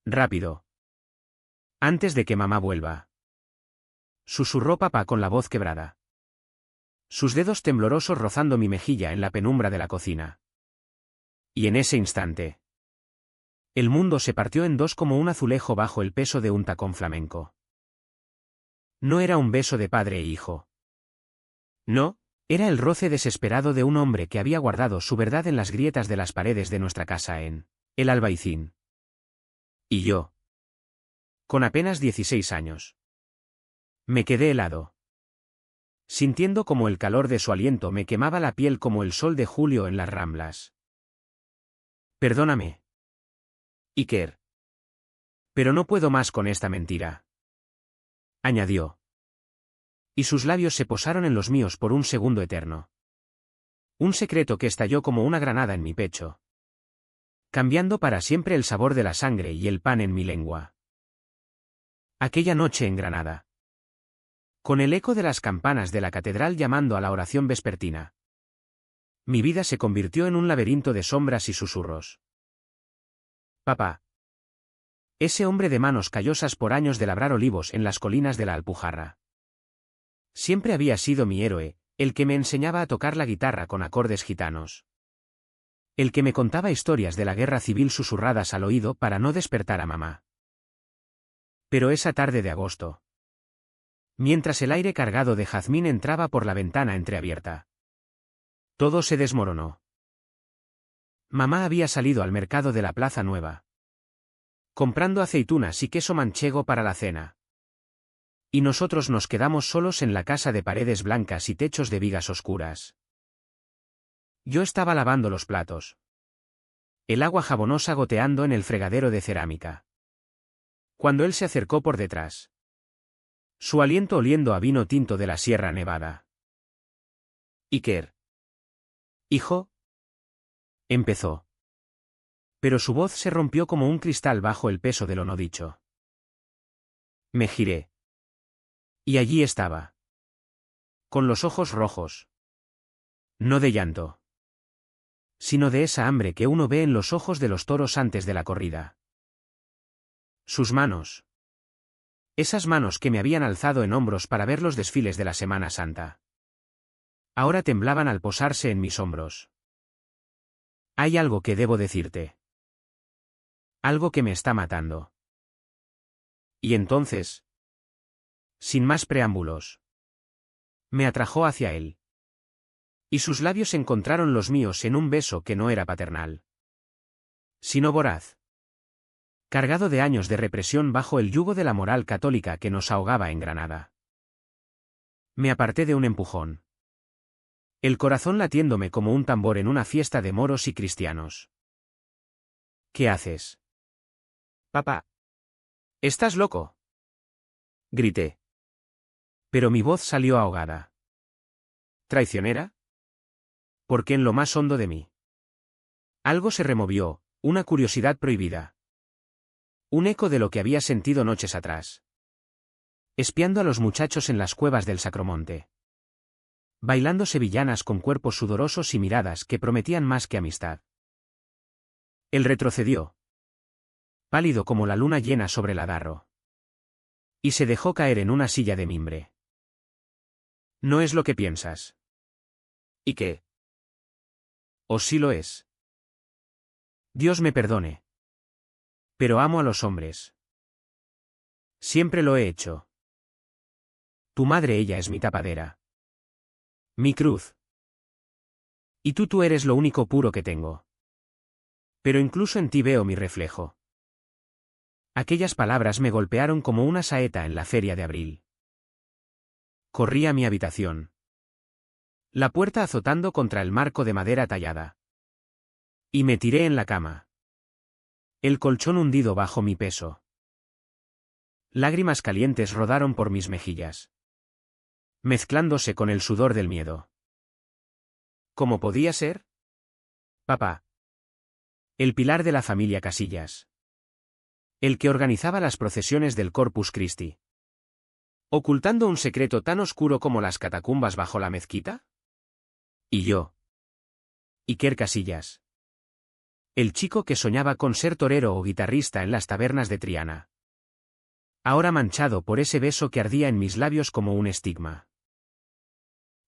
Rápido. Antes de que mamá vuelva. Susurró papá con la voz quebrada. Sus dedos temblorosos rozando mi mejilla en la penumbra de la cocina. Y en ese instante, el mundo se partió en dos como un azulejo bajo el peso de un tacón flamenco. No era un beso de padre e hijo. No, era el roce desesperado de un hombre que había guardado su verdad en las grietas de las paredes de nuestra casa en El Albaicín. Y yo, con apenas 16 años, me quedé helado, sintiendo como el calor de su aliento me quemaba la piel como el sol de julio en las Ramblas. Perdóname, Iker. Pero no puedo más con esta mentira, añadió. Y sus labios se posaron en los míos por un segundo eterno. Un secreto que estalló como una granada en mi pecho, cambiando para siempre el sabor de la sangre y el pan en mi lengua. Aquella noche en Granada, con el eco de las campanas de la catedral llamando a la oración vespertina, mi vida se convirtió en un laberinto de sombras y susurros. Papá. Ese hombre de manos callosas por años de labrar olivos en las colinas de la Alpujarra. Siempre había sido mi héroe, el que me enseñaba a tocar la guitarra con acordes gitanos. El que me contaba historias de la guerra civil susurradas al oído para no despertar a mamá. Pero esa tarde de agosto, mientras el aire cargado de jazmín entraba por la ventana entreabierta, todo se desmoronó. Mamá había salido al mercado de la Plaza Nueva, comprando aceitunas y queso manchego para la cena. Y nosotros nos quedamos solos en la casa de paredes blancas y techos de vigas oscuras. Yo estaba lavando los platos, el agua jabonosa goteando en el fregadero de cerámica, cuando él se acercó por detrás, su aliento oliendo a vino tinto de la Sierra Nevada. Iker. Hijo. Empezó. Pero su voz se rompió como un cristal bajo el peso de lo no dicho. Me giré. Y allí estaba, con los ojos rojos. No de llanto, sino de esa hambre que uno ve en los ojos de los toros antes de la corrida. Sus manos. Esas manos que me habían alzado en hombros para ver los desfiles de la Semana Santa, ahora temblaban al posarse en mis hombros. Hay algo que debo decirte. Algo que me está matando. Y entonces, sin más preámbulos, me atrajo hacia él. Y sus labios encontraron los míos en un beso que no era paternal, sino voraz, cargado de años de represión bajo el yugo de la moral católica que nos ahogaba en Granada. Me aparté de un empujón, el corazón latiéndome como un tambor en una fiesta de moros y cristianos. ¿Qué haces? Papá. ¿Estás loco? Grité. Pero mi voz salió ahogada. ¿Traicionera? Porque en lo más hondo de mí algo se removió, una curiosidad prohibida. Un eco de lo que había sentido noches atrás, espiando a los muchachos en las cuevas del Sacromonte, bailando sevillanas con cuerpos sudorosos y miradas que prometían más que amistad. Él retrocedió, pálido como la luna llena sobre el adarro, y se dejó caer en una silla de mimbre. No es lo que piensas. ¿Y qué? ¿O sí lo es? Dios me perdone. Pero amo a los hombres. Siempre lo he hecho. Tu madre, ella es mi tapadera, mi cruz. Y tú eres lo único puro que tengo. Pero incluso en ti veo mi reflejo. Aquellas palabras me golpearon como una saeta en la feria de abril. Corrí a mi habitación, la puerta azotando contra el marco de madera tallada. Y me tiré en la cama, el colchón hundido bajo mi peso. Lágrimas calientes rodaron por mis mejillas, mezclándose con el sudor del miedo. ¿Cómo podía ser? Papá. El pilar de la familia Casillas. El que organizaba las procesiones del Corpus Christi. ¿Ocultando un secreto tan oscuro como las catacumbas bajo la mezquita? ¿Y yo? Iker Casillas. El chico que soñaba con ser torero o guitarrista en las tabernas de Triana. Ahora manchado por ese beso que ardía en mis labios como un estigma.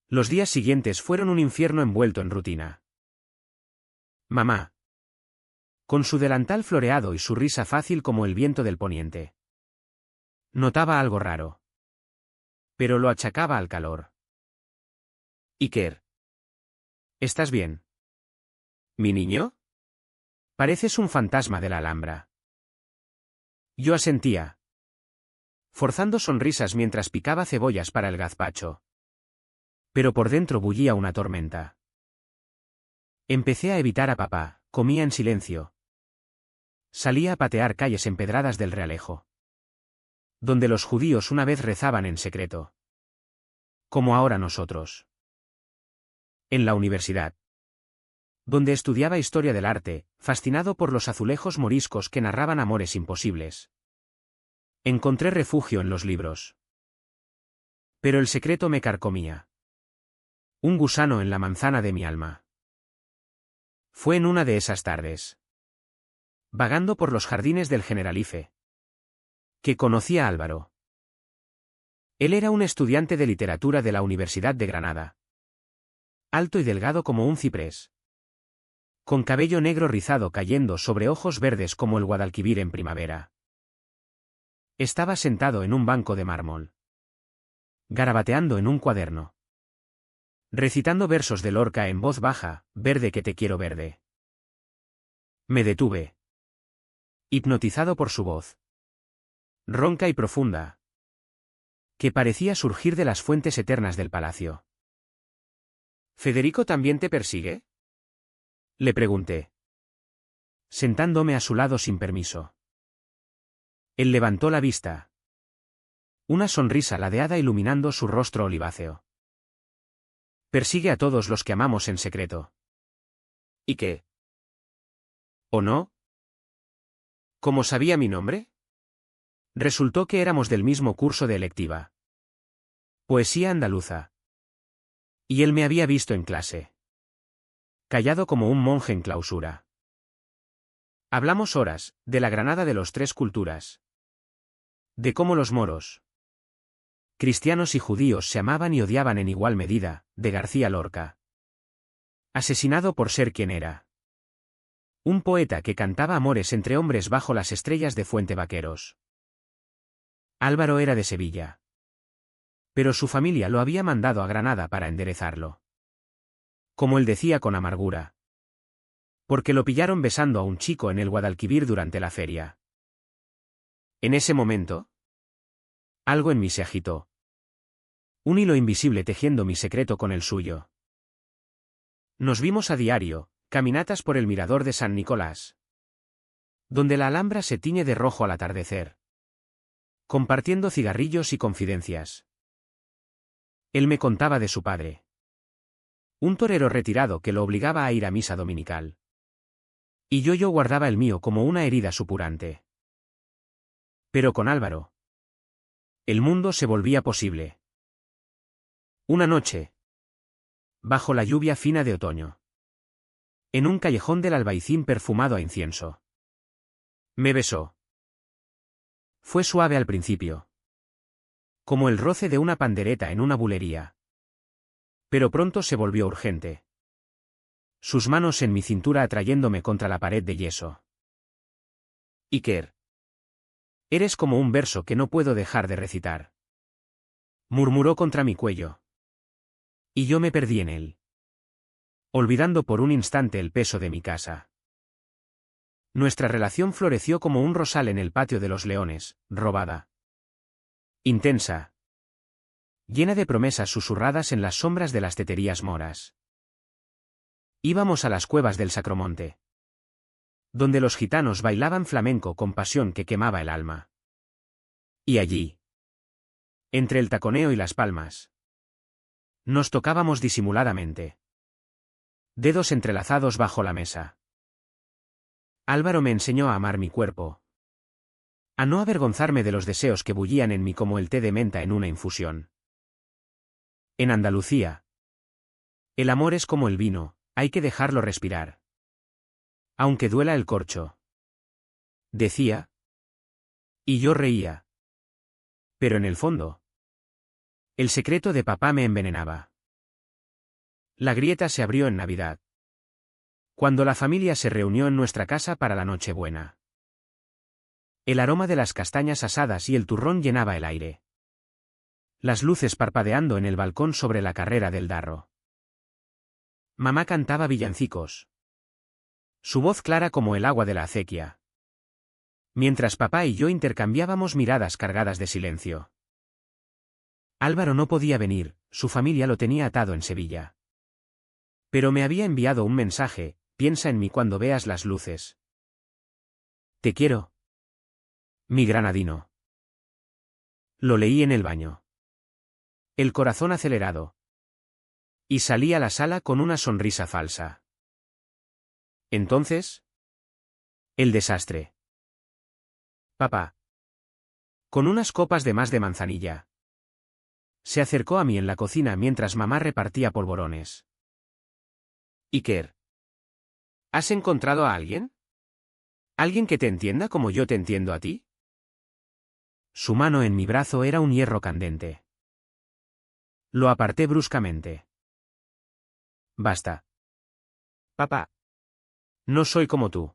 Los días siguientes fueron un infierno envuelto en rutina. Mamá. Con su delantal floreado y su risa fácil como el viento del poniente. Notaba algo raro. Pero lo achacaba al calor. Iker. ¿Estás bien? ¿Mi niño? Pareces un fantasma de la Alhambra. Yo asentía, forzando sonrisas mientras picaba cebollas para el gazpacho. Pero por dentro bullía una tormenta. Empecé a evitar a papá, comía en silencio. Salía a patear calles empedradas del Realejo, donde los judíos una vez rezaban en secreto. Como ahora nosotros. En la universidad, donde estudiaba historia del arte, fascinado por los azulejos moriscos que narraban amores imposibles. Encontré refugio en los libros. Pero el secreto me carcomía. Un gusano en la manzana de mi alma. Fue en una de esas tardes, vagando por los jardines del Generalife, que conocí a Álvaro. Él era un estudiante de literatura de la Universidad de Granada. Alto y delgado como un ciprés, con cabello negro rizado cayendo sobre ojos verdes como el Guadalquivir en primavera. Estaba sentado en un banco de mármol, garabateando en un cuaderno, recitando versos de Lorca en voz baja, verde que te quiero verde. Me detuve, hipnotizado por su voz, ronca y profunda, que parecía surgir de las fuentes eternas del palacio. ¿Federico también te persigue?, le pregunté, sentándome a su lado sin permiso. Él levantó la vista, una sonrisa ladeada iluminando su rostro oliváceo. Persigue a todos los que amamos en secreto. ¿Y qué? ¿O no? ¿Cómo sabía mi nombre? Resultó que éramos del mismo curso de electiva. Poesía andaluza. Y él me había visto en clase, callado como un monje en clausura. Hablamos horas, de la Granada de los Tres Culturas. De cómo los moros, cristianos y judíos se amaban y odiaban en igual medida, de García Lorca. Asesinado por ser quien era. Un poeta que cantaba amores entre hombres bajo las estrellas de Fuente Vaqueros. Álvaro era de Sevilla. Pero su familia lo había mandado a Granada para enderezarlo. Como él decía con amargura. Porque lo pillaron besando a un chico en el Guadalquivir durante la feria. En ese momento, algo en mí se agitó. Un hilo invisible tejiendo mi secreto con el suyo. Nos vimos a diario, caminatas por el mirador de San Nicolás, donde la Alhambra se tiñe de rojo al atardecer. Compartiendo cigarrillos y confidencias. Él me contaba de su padre. Un torero retirado que lo obligaba a ir a misa dominical. Y yo guardaba el mío como una herida supurante. Pero con Álvaro, el mundo se volvía posible. Una noche, bajo la lluvia fina de otoño, en un callejón del Albaicín perfumado a incienso, me besó. Fue suave al principio, como el roce de una pandereta en una bulería. Pero pronto se volvió urgente. Sus manos en mi cintura atrayéndome contra la pared de yeso. Iker. Eres como un verso que no puedo dejar de recitar. Murmuró contra mi cuello. Y yo me perdí en él, olvidando por un instante el peso de mi casa. Nuestra relación floreció como un rosal en el patio de los Leones, robada. Intensa. Llena de promesas susurradas en las sombras de las teterías moras. Íbamos a las cuevas del Sacromonte, donde los gitanos bailaban flamenco con pasión que quemaba el alma. Y allí, entre el taconeo y las palmas, nos tocábamos disimuladamente, dedos entrelazados bajo la mesa. Álvaro me enseñó a amar mi cuerpo, a no avergonzarme de los deseos que bullían en mí como el té de menta en una infusión. En Andalucía, el amor es como el vino, hay que dejarlo respirar. Aunque duela el corcho. Decía. Y yo reía. Pero en el fondo. El secreto de papá me envenenaba. La grieta se abrió en Navidad. Cuando la familia se reunió en nuestra casa para la Nochebuena. El aroma de las castañas asadas y el turrón llenaba el aire. Las luces parpadeando en el balcón sobre la carrera del Darro. Mamá cantaba villancicos. Su voz clara como el agua de la acequia. Mientras papá y yo intercambiábamos miradas cargadas de silencio. Álvaro no podía venir, su familia lo tenía atado en Sevilla. Pero me había enviado un mensaje: piensa en mí cuando veas las luces. Te quiero. Mi granadino. Lo leí en el baño. El corazón acelerado. Y salí a la sala con una sonrisa falsa. Entonces. El desastre. Papá. Con unas copas de más de manzanilla. Se acercó a mí en la cocina mientras mamá repartía polvorones. Iker. ¿Has encontrado a alguien? ¿Alguien que te entienda como yo te entiendo a ti? Su mano en mi brazo era un hierro candente. Lo aparté bruscamente. Basta. Papá. No soy como tú.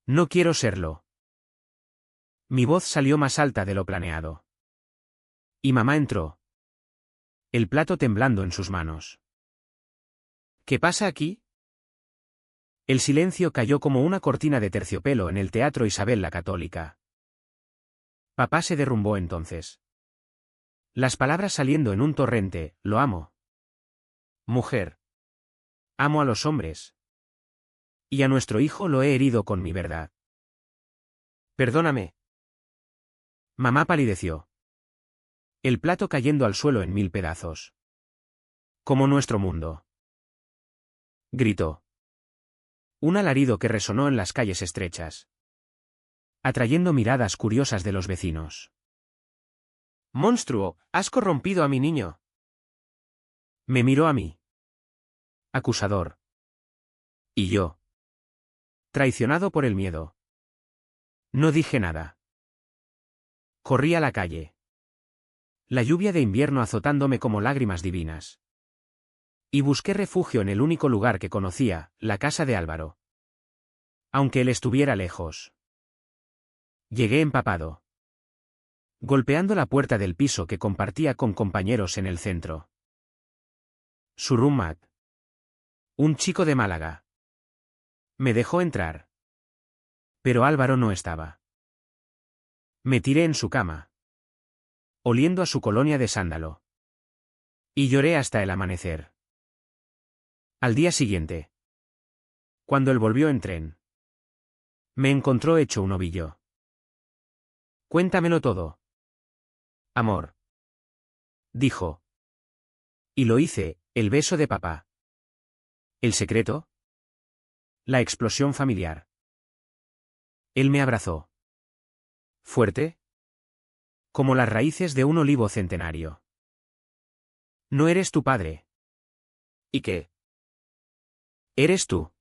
No quiero serlo. Mi voz salió más alta de lo planeado. Y mamá entró. El plato temblando en sus manos. ¿Qué pasa aquí? El silencio cayó como una cortina de terciopelo en el Teatro Isabel la Católica. Papá se derrumbó entonces. Las palabras saliendo en un torrente: lo amo. Mujer. Amo a los hombres. Y a nuestro hijo lo he herido con mi verdad. Perdóname. Mamá palideció. El plato cayendo al suelo en 1000 pedazos. Como nuestro mundo. Gritó. Un alarido que resonó en las calles estrechas. Atrayendo miradas curiosas de los vecinos. Monstruo, has corrompido a mi niño. Me miró a mí. Acusador. Y yo. Traicionado por el miedo. No dije nada. Corrí a la calle. La lluvia de invierno azotándome como lágrimas divinas. Y busqué refugio en el único lugar que conocía, la casa de Álvaro. Aunque él estuviera lejos. Llegué empapado. Golpeando la puerta del piso que compartía con compañeros en el centro. Su roommate. Un chico de Málaga. Me dejó entrar. Pero Álvaro no estaba. Me tiré en su cama. Oliendo a su colonia de sándalo. Y lloré hasta el amanecer. Al día siguiente. Cuando él volvió en tren. Me encontró hecho un ovillo. Cuéntamelo todo. Amor. Dijo. Y lo hice: el beso de papá. ¿El secreto? La explosión familiar. Él me abrazó. Fuerte. Como las raíces de un olivo centenario. No eres tu padre. ¿Y qué? Eres tú.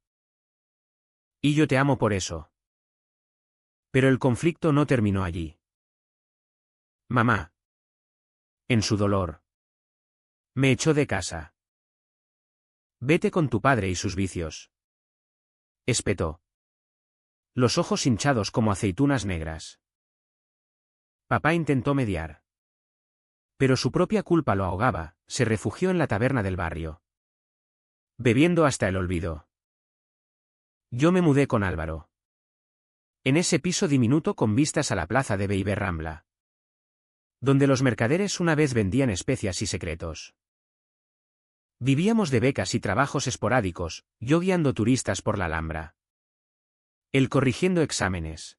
Y yo te amo por eso. Pero el conflicto no terminó allí. Mamá. En su dolor. Me echó de casa. Vete con tu padre y sus vicios. Espetó. Los ojos hinchados como aceitunas negras. Papá intentó mediar. Pero su propia culpa lo ahogaba, se refugió en la taberna del barrio. Bebiendo hasta el olvido. Yo me mudé con Álvaro. En ese piso diminuto con vistas a la plaza de Beiber Rambla. Donde los mercaderes una vez vendían especias y secretos. Vivíamos de becas y trabajos esporádicos, yo guiando turistas por la Alhambra. Él corrigiendo exámenes.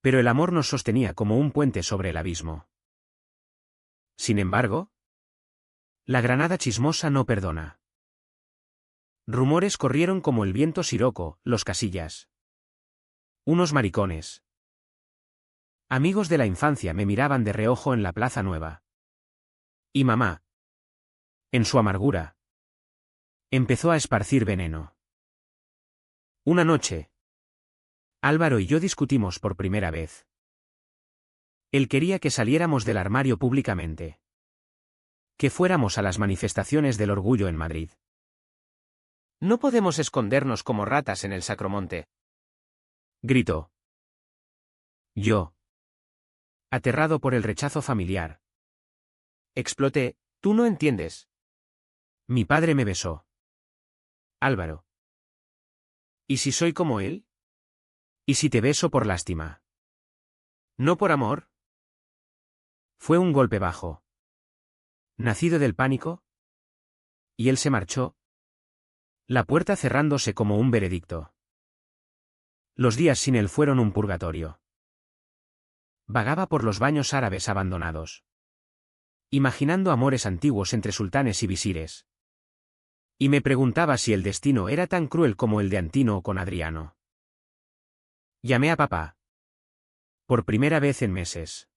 Pero el amor nos sostenía como un puente sobre el abismo. Sin embargo, la Granada chismosa no perdona. Rumores corrieron como el viento siroco: los Casillas. Unos maricones. Amigos de la infancia me miraban de reojo en la Plaza Nueva. Y mamá, en su amargura, empezó a esparcir veneno. Una noche, Álvaro y yo discutimos por primera vez. Él quería que saliéramos del armario públicamente. Que fuéramos a las manifestaciones del orgullo en Madrid. No podemos escondernos como ratas en el Sacromonte, gritó. Yo, aterrado por el rechazo familiar, exploté. Tú no entiendes. mi padre me besó. Álvaro. ¿Y si soy como él? ¿Y si te beso por lástima? ¿No por amor? Fue un golpe bajo. ¿Nacido del pánico? Y él se marchó. La puerta cerrándose como un veredicto. Los días sin él fueron un purgatorio. Vagaba por los baños árabes abandonados, imaginando amores antiguos entre sultanes y visires. Y me preguntaba si el destino era tan cruel como el de Antino con Adriano. Llamé a papá. Por primera vez en meses.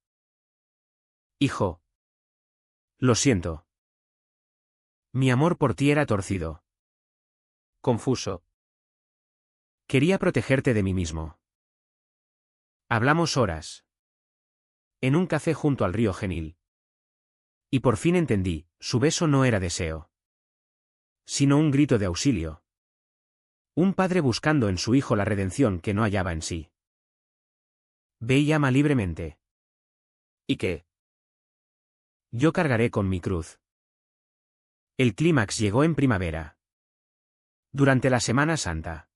Hijo. Lo siento. Mi amor por ti era torcido. Confuso. Quería protegerte de mí mismo. Hablamos horas. En un café junto al río Genil. Y por fin entendí, su beso no era deseo, sino un grito de auxilio. Un padre buscando en su hijo la redención que no hallaba en sí. Ve y ama libremente. ¿Y qué? Yo cargaré con mi cruz. El clímax llegó en primavera. Durante la Semana Santa.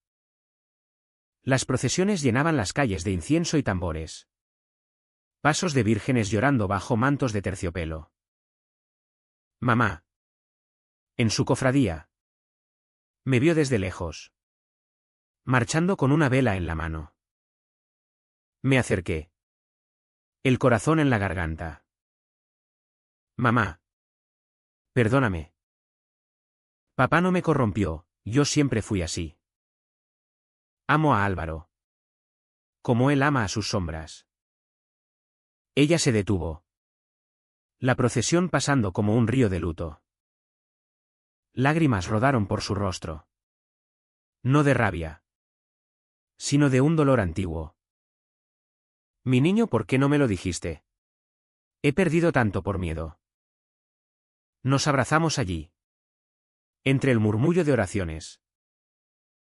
Las procesiones llenaban las calles de incienso y tambores. Pasos de vírgenes llorando bajo mantos de terciopelo. Mamá. En su cofradía. Me vio desde lejos. Marchando con una vela en la mano. Me acerqué. El corazón en la garganta. Mamá. Perdóname. Papá no me corrompió, yo siempre fui así. Amo a Álvaro. Como él ama a sus sombras. Ella se detuvo. La procesión pasando como un río de luto. Lágrimas rodaron por su rostro. No de rabia, sino de un dolor antiguo. Mi niño, ¿por qué no me lo dijiste? He perdido tanto por miedo. Nos abrazamos allí. Entre el murmullo de oraciones.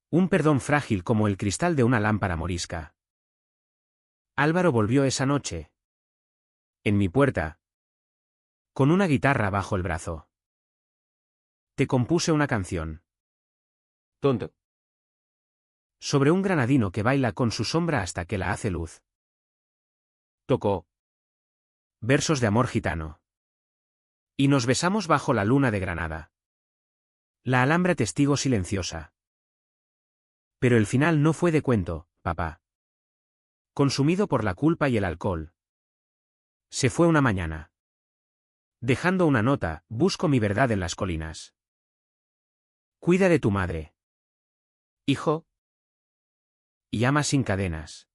Un perdón frágil como el cristal de una lámpara morisca. Álvaro volvió esa noche. En mi puerta. Con una guitarra bajo el brazo. Te compuse una canción. Tonto. Sobre un granadino que baila con su sombra hasta que la hace luz. Tocó. Versos de amor gitano. Y nos besamos bajo la luna de Granada. La Alhambra testigo silenciosa. Pero el final no fue de cuento, papá. Consumido por la culpa y el alcohol. Se fue una mañana. Dejando una nota, busco mi verdad en las colinas. Cuida de tu madre. Hijo. Y ama sin cadenas.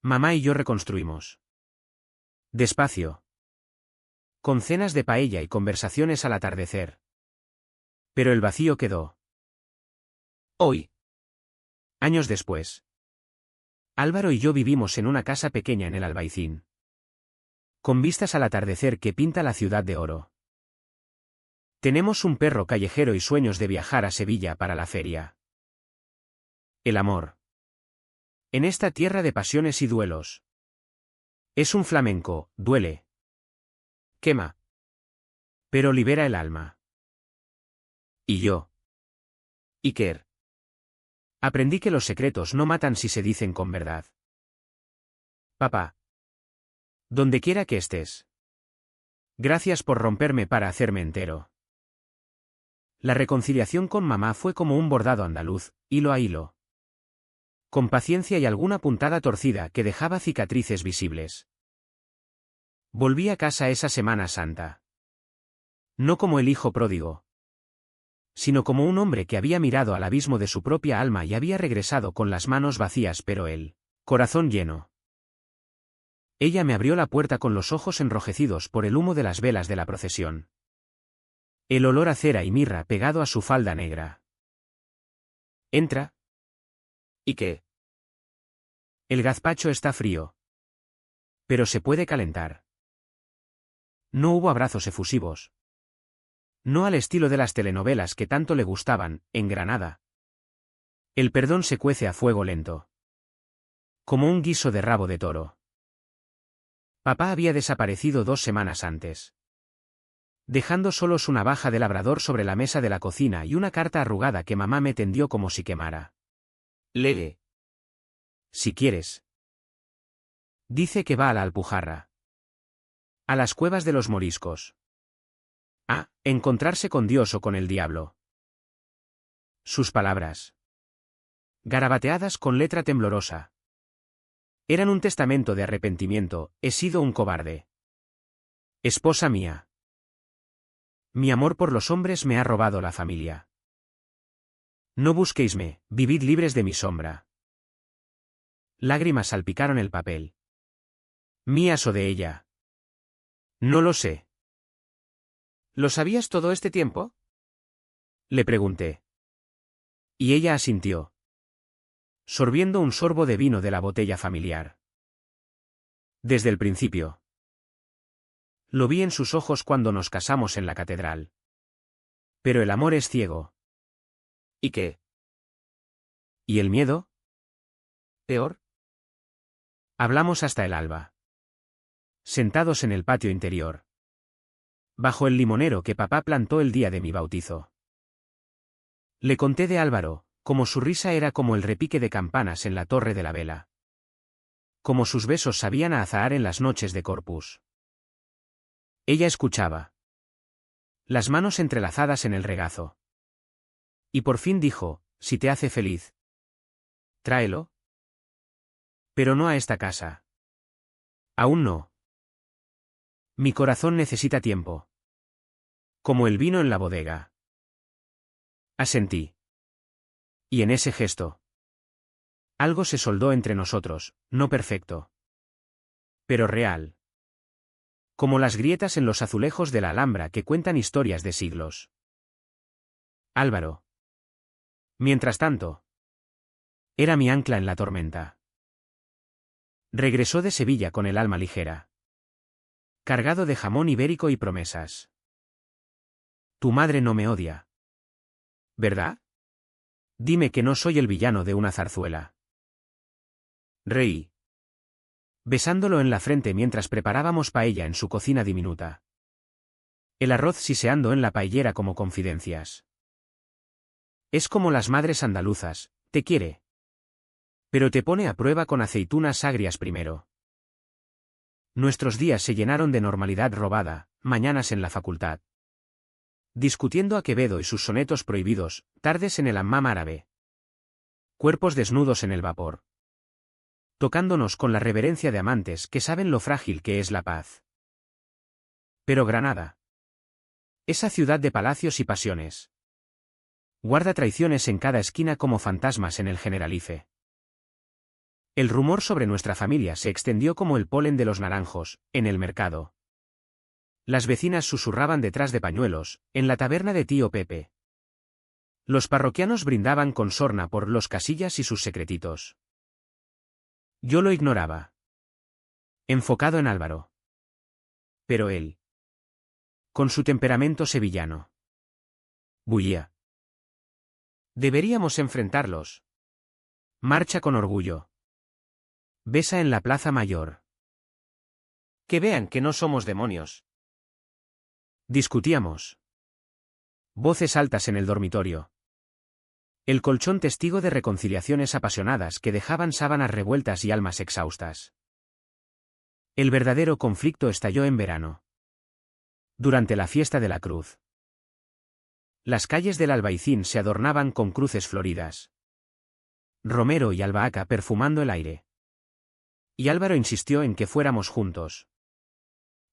Mamá y yo reconstruimos. Despacio. Con cenas de paella y conversaciones al atardecer. Pero el vacío quedó. Hoy. Años después. Álvaro y yo vivimos en una casa pequeña en el Albaicín. Con vistas al atardecer que pinta la ciudad de oro. Tenemos un perro callejero y sueños de viajar a Sevilla para la feria. El amor. En esta tierra de pasiones y duelos. Es un flamenco, duele. Quema. Pero libera el alma. Y yo. Iker. Aprendí que los secretos no matan si se dicen con verdad. Papá. Donde quiera que estés. Gracias por romperme para hacerme entero. La reconciliación con mamá fue como un bordado andaluz, hilo a hilo. Con paciencia y alguna puntada torcida que dejaba cicatrices visibles. Volví a casa esa Semana Santa. No como el hijo pródigo, sino como un hombre que había mirado al abismo de su propia alma y había regresado con las manos vacías pero el corazón lleno. Ella me abrió la puerta con los ojos enrojecidos por el humo de las velas de la procesión. El olor a cera y mirra pegado a su falda negra. Entra. ¿Y qué? El gazpacho está frío. Pero se puede calentar. No hubo abrazos efusivos. No al estilo de las telenovelas que tanto le gustaban, en Granada. El perdón se cuece a fuego lento. Como un guiso de rabo de toro. Papá había desaparecido 2 semanas antes. Dejando solos una navaja de labrador sobre la mesa de la cocina y una carta arrugada que mamá me tendió como si quemara. Lee. Si quieres. Dice que va a la Alpujarra. A las cuevas de los moriscos. A encontrarse con Dios o con el diablo. Sus palabras. Garabateadas con letra temblorosa. Eran un testamento de arrepentimiento. He sido un cobarde. Esposa mía. Mi amor por los hombres me ha robado la familia. No busquéisme, vivid libres de mi sombra. Lágrimas salpicaron el papel. ¿Mías o de ella? No lo sé. ¿Lo sabías todo este tiempo? Le pregunté. Y ella asintió. Sorbiendo un sorbo de vino de la botella familiar. Desde el principio. Lo vi en sus ojos cuando nos casamos en la catedral. Pero el amor es ciego. ¿Y qué? ¿Y el miedo? ¿Peor? Hablamos hasta el alba. Sentados en el patio interior. Bajo el limonero que papá plantó el día de mi bautizo. Le conté de Álvaro, como su risa era como el repique de campanas en la torre de la vela. Como sus besos sabían a azahar en las noches de Corpus. Ella escuchaba. Las manos entrelazadas en el regazo. Y por fin dijo, si te hace feliz. Tráelo. Pero no a esta casa. Aún no. Mi corazón necesita tiempo. Como el vino en la bodega. Asentí. Y en ese gesto. Algo se soldó entre nosotros, no perfecto. Pero real. Como las grietas en los azulejos de la Alhambra que cuentan historias de siglos. Álvaro. Mientras tanto. Era mi ancla en la tormenta. Regresó de Sevilla con el alma ligera. Cargado de jamón ibérico y promesas. Tu madre no me odia. ¿Verdad? Dime que no soy el villano de una zarzuela. Reí. Besándolo en la frente mientras preparábamos paella en su cocina diminuta. El arroz siseando en la paellera como confidencias. Es como las madres andaluzas, te quiere. Pero te pone a prueba con aceitunas agrias primero. Nuestros días se llenaron de normalidad robada, mañanas en la facultad. Discutiendo a Quevedo y sus sonetos prohibidos, tardes en el hammam árabe. Cuerpos desnudos en el vapor. Tocándonos con la reverencia de amantes que saben lo frágil que es la paz. Pero Granada. Esa ciudad de palacios y pasiones. Guarda traiciones en cada esquina como fantasmas en el Generalife. El rumor sobre nuestra familia se extendió como el polen de los naranjos, en el mercado. Las vecinas susurraban detrás de pañuelos, en la taberna de tío Pepe. Los parroquianos brindaban con sorna por los Casillas y sus secretitos. Yo lo ignoraba. Enfocado en Álvaro. Pero él. Con su temperamento sevillano. Bullía. Deberíamos enfrentarlos. Marcha con orgullo. Besa en la plaza mayor. Que vean que no somos demonios. Discutíamos. Voces altas en el dormitorio. El colchón testigo de reconciliaciones apasionadas que dejaban sábanas revueltas y almas exhaustas. El verdadero conflicto estalló en verano. Durante la fiesta de la cruz. Las calles del Albaicín se adornaban con cruces floridas. Romero y albahaca perfumando el aire. Y Álvaro insistió en que fuéramos juntos.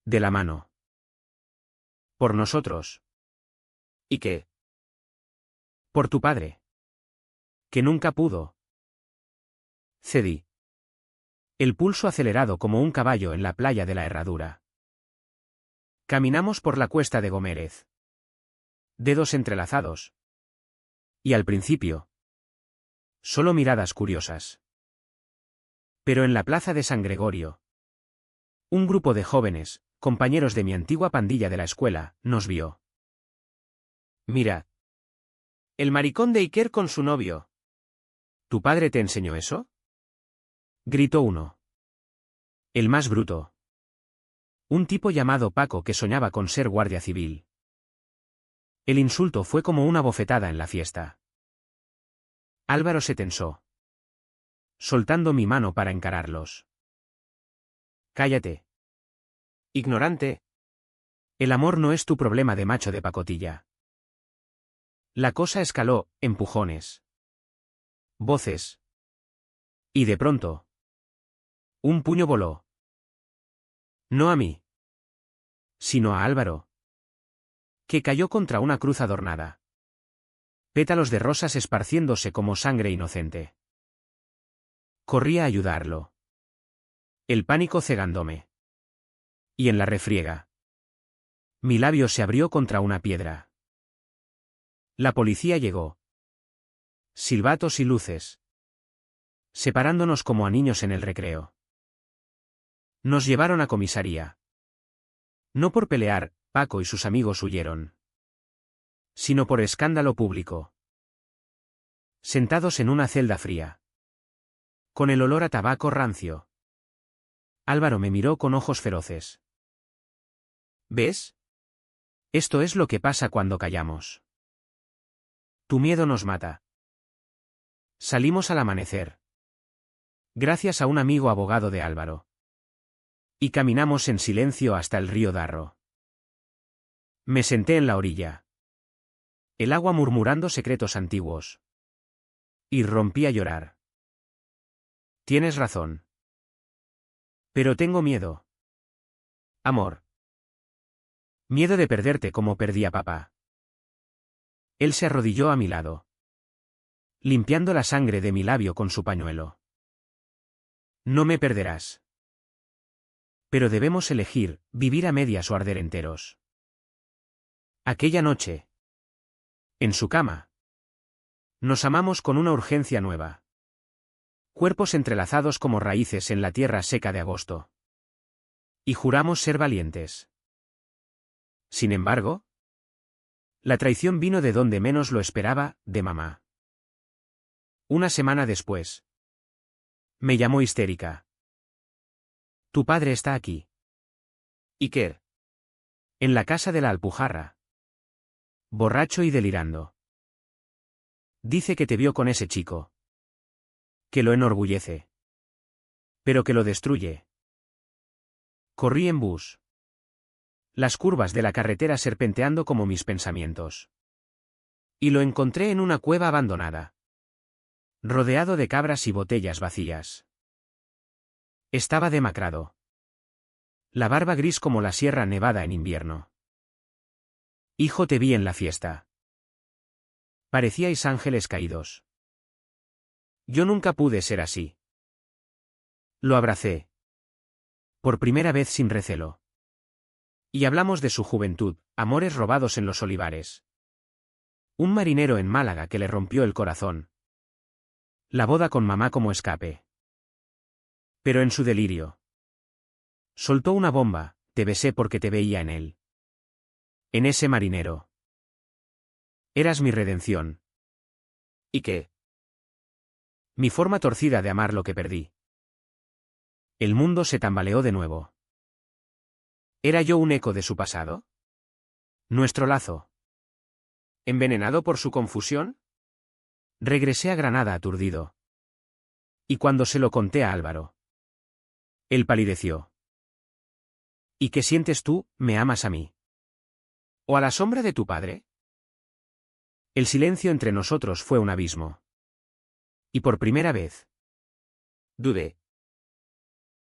De la mano. Por nosotros. ¿Y qué? Por tu padre. Que nunca pudo. Cedí. El pulso acelerado como un caballo en la playa de la Herradura. Caminamos por la cuesta de Gomérez. Dedos entrelazados. Y al principio. Solo miradas curiosas. Pero en la plaza de San Gregorio, un grupo de jóvenes, compañeros de mi antigua pandilla de la escuela, nos vio. Mirad. El maricón de Iker con su novio. ¿Tu padre te enseñó eso? Gritó uno. El más bruto. Un tipo llamado Paco que soñaba con ser guardia civil. El insulto fue como una bofetada en la fiesta. Álvaro se tensó, soltando mi mano para encararlos. Cállate. Ignorante. El amor no es tu problema de macho de pacotilla. La cosa escaló, empujones. Voces. Y de pronto, un puño voló. No a mí, sino a Álvaro, que cayó contra una cruz adornada. Pétalos de rosas esparciéndose como sangre inocente. Corrí a ayudarlo. El pánico cegándome. Y en la refriega, mi labio se abrió contra una piedra. La policía llegó. Silbatos y luces. Separándonos como a niños en el recreo. Nos llevaron a comisaría. No por pelear, Paco y sus amigos huyeron. Sino por escándalo público. Sentados en una celda fría. Con el olor a tabaco rancio. Álvaro me miró con ojos feroces. ¿Ves? Esto es lo que pasa cuando callamos. Tu miedo nos mata. Salimos al amanecer. Gracias a un amigo abogado de Álvaro. Y caminamos en silencio hasta el río Darro. Me senté en la orilla. El agua murmurando secretos antiguos. Y rompí a llorar. Tienes razón. Pero tengo miedo. Amor. Miedo de perderte como perdí a papá. Él se arrodilló a mi lado, limpiando la sangre de mi labio con su pañuelo. No me perderás. Pero debemos elegir, vivir a medias o arder enteros. Aquella noche, en su cama, nos amamos con una urgencia nueva. Cuerpos entrelazados como raíces en la tierra seca de agosto. Y juramos ser valientes. Sin embargo, la traición vino de donde menos lo esperaba, de mamá. Una semana después, me llamó histérica. Tu padre está aquí. Iker. En la casa de la Alpujarra. Borracho y delirando. Dice que te vio con ese chico. Que lo enorgullece. Pero que lo destruye. Corrí en bus. Las curvas de la carretera serpenteando como mis pensamientos. Y lo encontré en una cueva abandonada. Rodeado de cabras y botellas vacías. Estaba demacrado. La barba gris como la Sierra Nevada en invierno. Hijo, te vi en la fiesta. Parecíais ángeles caídos. Yo nunca pude ser así. Lo abracé. Por primera vez sin recelo. Y hablamos de su juventud, amores robados en los olivares. Un marinero en Málaga que le rompió el corazón. La boda con mamá como escape. Pero en su delirio. Soltó una bomba, te besé porque te veía en él. En ese marinero. Eras mi redención. ¿Y qué? Mi forma torcida de amar lo que perdí. El mundo se tambaleó de nuevo. ¿Era yo un eco de su pasado? Nuestro lazo. ¿Envenenado por su confusión? Regresé a Granada aturdido. Y cuando se lo conté a Álvaro, él palideció. ¿Y qué sientes tú, me amas a mí? ¿O a la sombra de tu padre? El silencio entre nosotros fue un abismo. Y por primera vez, dudé.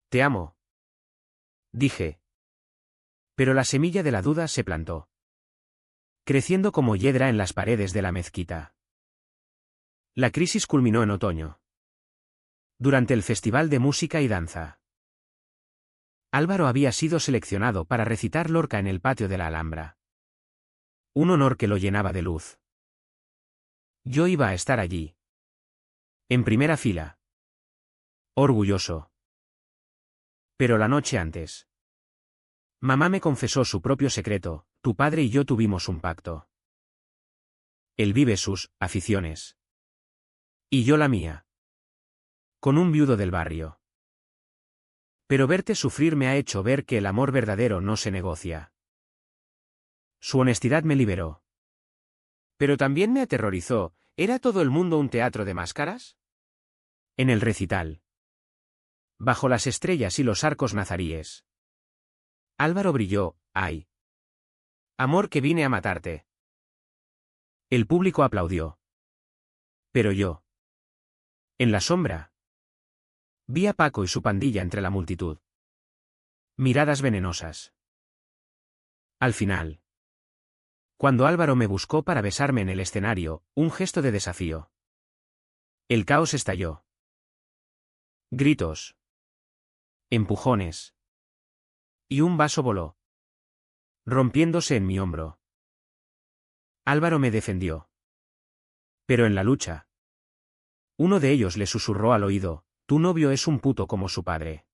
Te amo. Dije. Pero la semilla de la duda se plantó. Creciendo como hiedra en las paredes de la mezquita. La crisis culminó en otoño. Durante el Festival de Música y Danza. Álvaro había sido seleccionado para recitar Lorca en el patio de la Alhambra. Un honor que lo llenaba de luz. Yo iba a estar allí. En primera fila. Orgulloso. Pero la noche antes. Mamá me confesó su propio secreto, tu padre y yo tuvimos un pacto. Él vive sus aficiones. Y yo la mía. Con un viudo del barrio. Pero verte sufrir me ha hecho ver que el amor verdadero no se negocia. Su honestidad me liberó. Pero también me aterrorizó, ¿era todo el mundo un teatro de máscaras? En el recital. Bajo las estrellas y los arcos nazaríes. Álvaro brilló, ¡ay! Amor, que vine a matarte. El público aplaudió. Pero yo. En la sombra. Vi a Paco y su pandilla entre la multitud. Miradas venenosas. Al final. Cuando Álvaro me buscó para besarme en el escenario, un gesto de desafío. El caos estalló. Gritos. Empujones. Y un vaso voló. Rompiéndose en mi hombro. Álvaro me defendió. Pero en la lucha. Uno de ellos le susurró al oído, tu novio es un puto como su padre.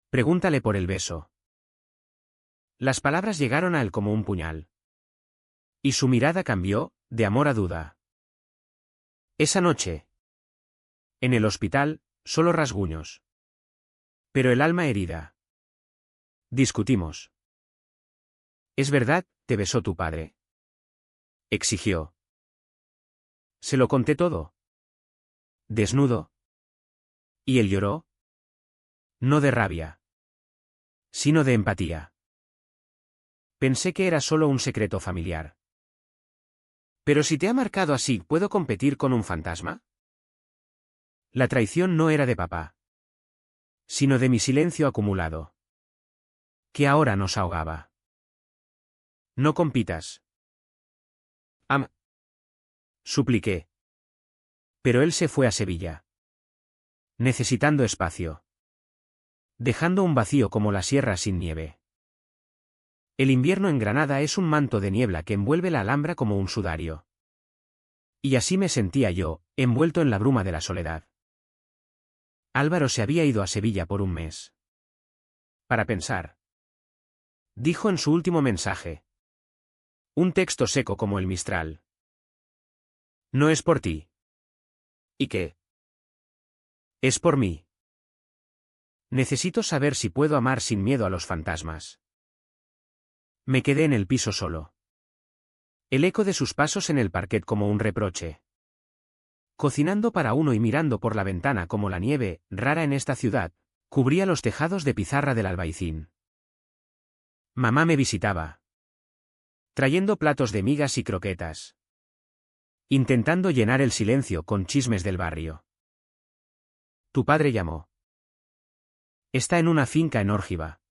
Pregúntale por el beso. Las palabras llegaron a él como un puñal. Y su mirada cambió, de amor a duda. Esa noche. En el hospital, solo rasguños. Pero el alma herida. Discutimos. ¿Es verdad, te besó tu padre? Exigió. Se lo conté todo. Desnudo. ¿Y él lloró? No de rabia. Sino de empatía. Pensé que era solo un secreto familiar. Pero si te ha marcado así, ¿puedo competir con un fantasma? La traición no era de papá. Sino de mi silencio acumulado. Que ahora nos ahogaba. No compitas. Supliqué. Pero él se fue a Sevilla. Necesitando espacio. Dejando un vacío como la sierra sin nieve. El invierno en Granada es un manto de niebla que envuelve la Alhambra como un sudario. Y así me sentía yo, envuelto en la bruma de la soledad. Álvaro se había ido a Sevilla por un mes. Para pensar. Dijo en su último mensaje. Un texto seco como el Mistral. No es por ti. ¿Y qué? Es por mí. Necesito saber si puedo amar sin miedo a los fantasmas. Me quedé en el piso solo. El eco de sus pasos en el parquet como un reproche. Cocinando para uno y mirando por la ventana como la nieve, rara en esta ciudad, cubría los tejados de pizarra del Albaicín. Mamá me visitaba. Trayendo platos de migas y croquetas. Intentando llenar el silencio con chismes del barrio. Tu padre llamó. Está en una finca en Órgiva.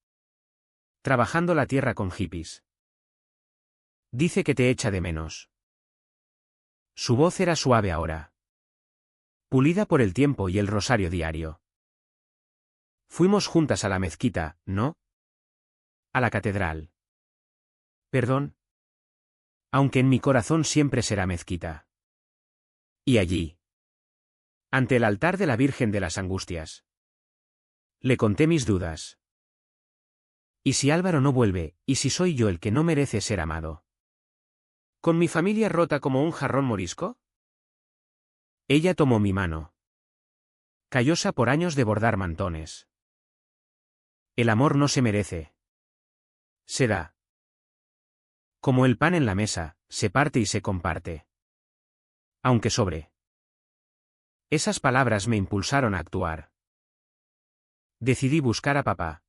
Trabajando la tierra con hippies. Dice que te echa de menos. Su voz era suave ahora. Pulida por el tiempo y el rosario diario. Fuimos juntas a la mezquita, ¿no? A la catedral. Perdón. Aunque en mi corazón siempre será mezquita. Y allí. Ante el altar de la Virgen de las Angustias. Le conté mis dudas. ¿Y si Álvaro no vuelve, y si soy yo el que no merece ser amado? ¿Con mi familia rota como un jarrón morisco? Ella tomó mi mano. Callosa por años de bordar mantones. El amor no se merece. Se da. Como el pan en la mesa, se parte y se comparte. Aunque sobre. Esas palabras me impulsaron a actuar. Decidí buscar a papá.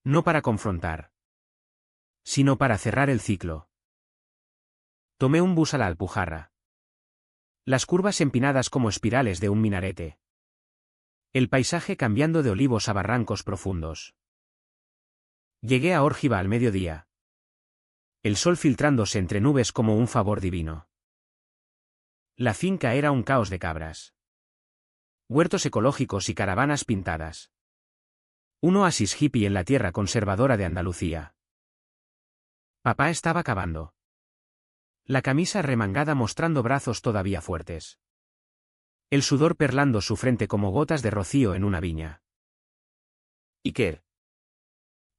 No para confrontar. Sino para cerrar el ciclo. Tomé un bus a la Alpujarra. Las curvas empinadas como espirales de un minarete. El paisaje cambiando de olivos a barrancos profundos. Llegué a Órgiva al mediodía. El sol filtrándose entre nubes como un favor divino. La finca era un caos de cabras. Huertos ecológicos y caravanas pintadas. Un oasis hippie en la tierra conservadora de Andalucía. Papá estaba cavando. La camisa remangada mostrando brazos todavía fuertes. el sudor perlando su frente como gotas de rocío en una viña. Iker,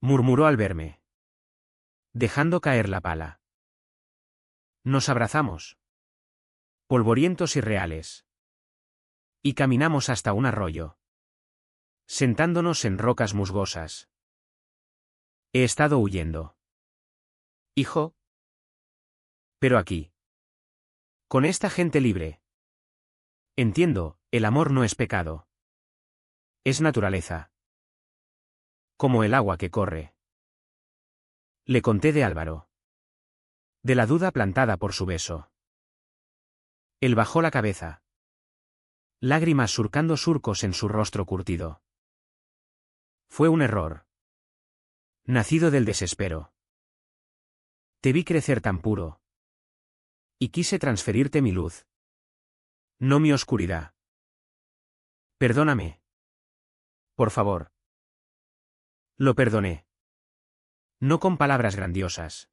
Murmuró al verme, dejando caer la pala. Nos abrazamos, polvorientos y reales. Y caminamos hasta un arroyo, sentándonos en rocas musgosas. He estado huyendo. hijo, Pero aquí. Con esta gente libre. Entiendo, el amor no es pecado. Es naturaleza. Como el agua que corre. Le conté de Álvaro. De la duda plantada por su beso. Él bajó la cabeza. Lágrimas surcando surcos en su rostro curtido. Fue un error. Nacido del desespero. Te vi crecer tan puro. Y quise transferirte mi luz. No mi oscuridad. Perdóname. Por favor. Lo perdoné. No con palabras grandiosas.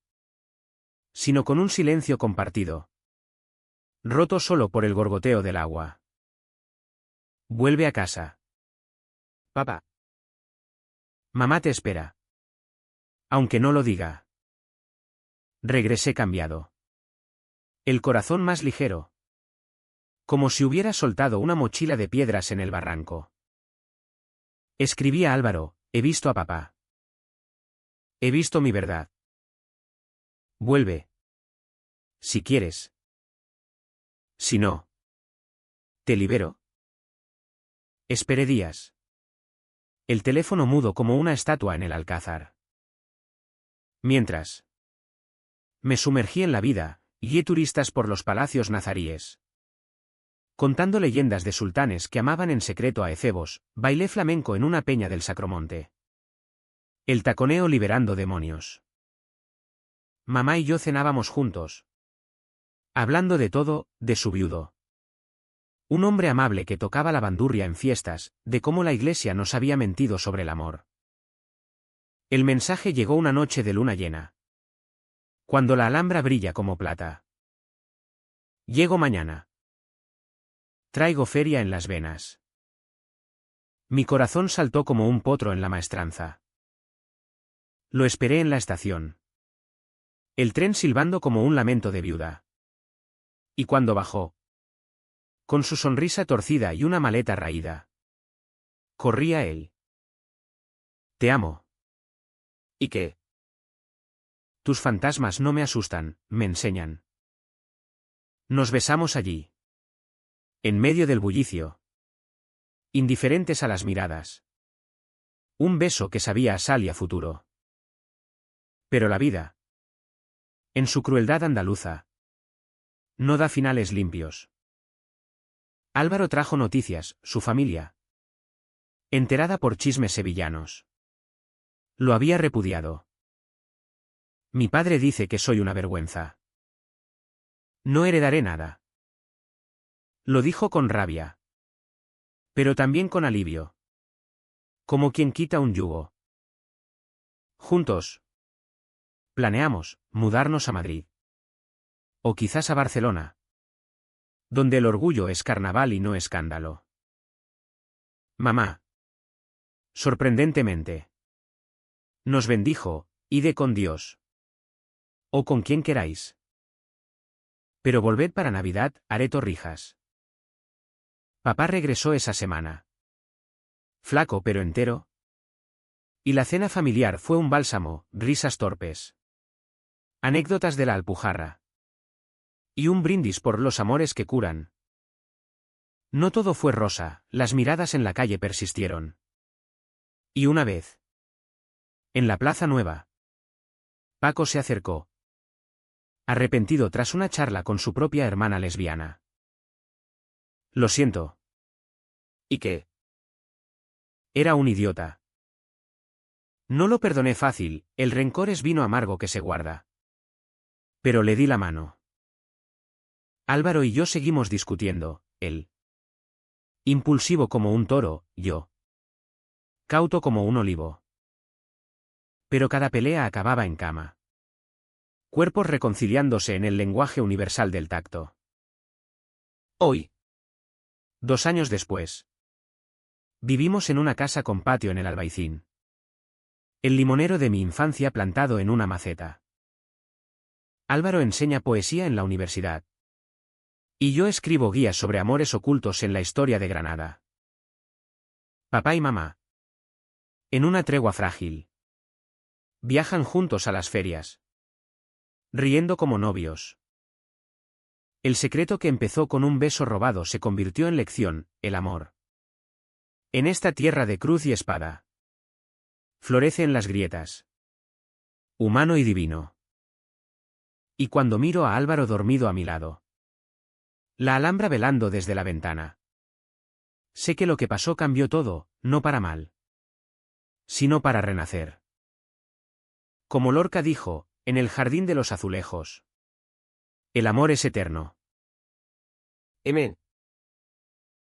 Sino con un silencio compartido. Roto solo por el gorgoteo del agua. Vuelve a casa. papá. Mamá te espera. Aunque no lo diga. Regresé cambiado. El corazón más ligero. Como si hubiera soltado una mochila de piedras en el barranco. Escribí a Álvaro, he visto a papá. He visto mi verdad. Vuelve. Si quieres. Si no. ¿Te libero? Esperé días. El teléfono mudo como una estatua en el alcázar. Mientras. Me sumergí en la vida, guié turistas por los palacios nazaríes. Contando leyendas de sultanes que amaban en secreto a efebos, bailé flamenco en una peña del Sacromonte. El taconeo liberando demonios. Mamá y yo cenábamos juntos. Hablando de todo, de su viudo. Un hombre amable que tocaba la bandurria en fiestas, de cómo la iglesia nos había mentido sobre el amor. El mensaje llegó una noche de luna llena. Cuando la alhambra brilla como plata. Llego mañana. Traigo feria en las venas. Mi corazón saltó como un potro en la maestranza. Lo esperé en la estación. El tren silbando como un lamento de viuda. Y cuando bajó, con su sonrisa torcida y una maleta raída, corrí a él. Te amo. ¿Y qué? Tus fantasmas no me asustan, me enseñan. Nos besamos allí. En medio del bullicio. Indiferentes a las miradas. Un beso que sabía a sal y a futuro. Pero la vida, en su crueldad andaluza, no da finales limpios. Álvaro trajo noticias, su familia. Enterada por chismes sevillanos. Lo había repudiado. Mi padre dice que soy una vergüenza. No heredaré nada. Lo dijo con rabia. Pero también con alivio. Como quien quita un yugo. Juntos. Planeamos mudarnos a Madrid. O quizás a Barcelona. Donde el orgullo es carnaval y no escándalo. Mamá. Sorprendentemente. Nos bendijo, ide con Dios. O con quien queráis. Pero volved para Navidad, haré torrijas. Papá regresó esa semana. Flaco pero entero. Y la cena familiar fue un bálsamo, risas torpes. Anécdotas de la Alpujarra. Y un brindis por los amores que curan. No todo fue rosa, las miradas en la calle persistieron. Y una vez. En la Plaza Nueva. Paco se acercó. Arrepentido tras una charla con su propia hermana lesbiana. Lo siento. ¿Y qué? Era un idiota. No lo perdoné fácil, el rencor es vino amargo que se guarda. Pero le di la mano. Álvaro y yo seguimos discutiendo, él. Impulsivo como un toro, yo. Cauto como un olivo. Pero cada pelea acababa en cama. Cuerpos reconciliándose en el lenguaje universal del tacto. Hoy. 2 años después. Vivimos en una casa con patio en el Albaicín. El limonero de mi infancia plantado en una maceta. Álvaro enseña poesía en la universidad. Y yo escribo guías sobre amores ocultos en la historia de Granada. Papá y mamá. En una tregua frágil. Viajan juntos a las ferias. Riendo como novios. El secreto que empezó con un beso robado se convirtió en lección, el amor. En esta tierra de cruz y espada. Florece en las grietas. Humano y divino. Y cuando miro a Álvaro dormido a mi lado. La Alhambra velando desde la ventana. Sé que lo que pasó cambió todo, no para mal. Sino para renacer. Como Lorca dijo, en el jardín de los azulejos. El amor es eterno. Amén.